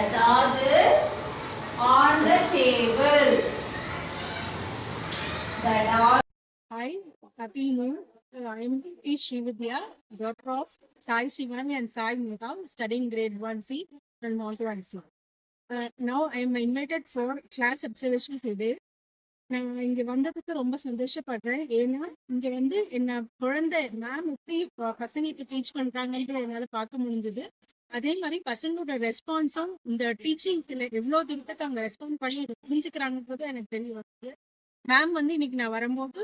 The dog is on the table. The dog. Hi, happy noon. I am P. Srividya, daughter of Sai Shivani and Sai Mehta, studying grade 1C and Mount 1C. Now I am invited for class observation today. நான் இங்க வந்ததுக்கு ரொம்ப சந்தோஷப்படுறேன். ஏன்னா இங்க வந்து என்ன குழந்தை மேம் எப்படி பசங்களுக்கு டீச் பண்றாங்கன்ற என்னால பார்க்க முடிஞ்சது. அதே மாதிரி பசங்களோட ரெஸ்பான்ஸும் இந்த டீச்சிங்ல எவ்வளவு தூரத்துக்கு அவங்க ரெஸ்பாண்ட் பண்ணி புரிஞ்சுக்கிறாங்கன்றது எனக்கு தெரிய வருது. மேம் வந்து இன்னைக்கு நான் வரும்போது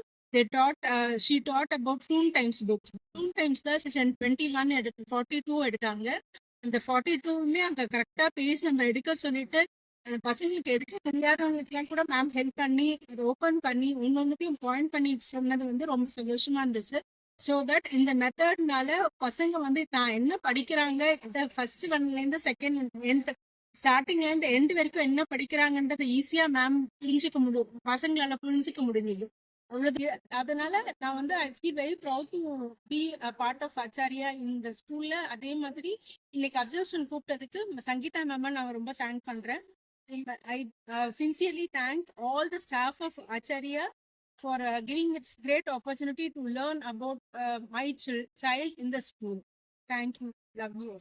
she taught about Toon Times book. Toon Times தான் செஷன் 21 எடுத்து 42 எடுத்தாங்க. அந்த 42மே அங்க கரெக்டா பேஜ் நம்ம எடுக்க சொல்லிட்டு பசங்களுக்கு எடுக்க முடியாதவங்களுக்குலாம் கூட மேம் ஹெல்ப் பண்ணி அதை ஓப்பன் பண்ணி ஒன்னொன்னுத்தையும் பாயிண்ட் பண்ணி சொன்னது வந்து ரொம்ப சந்தோஷமா இருந்துச்சு. ஸோ தட் இந்த மெத்தட்னால பசங்க வந்து தான் என்ன படிக்கிறாங்க ஃபர்ஸ்ட் ஒன்லேருந்து செகண்ட் ஸ்டார்டிங்ல இருந்து எண்ட் வரைக்கும் என்ன படிக்கிறாங்கன்றதை ஈஸியா மேம் புரிஞ்சுக்க முடியும், பசங்களால புரிஞ்சுக்க முடியுது. அவ்வளவு அதனால நான் வந்து I feel very proud to be part of Acharya இந்த ஸ்கூல்ல. அதே மாதிரி இன்னைக்கு அப்சர்வேஷன் கூப்பிட்டதுக்கு சங்கீதா மேம் நான் ரொம்ப தேங்க் பண்றேன். I sincerely thank all the staff of Acharya for giving this great opportunity to learn about my child in the school. Thank you. Love you.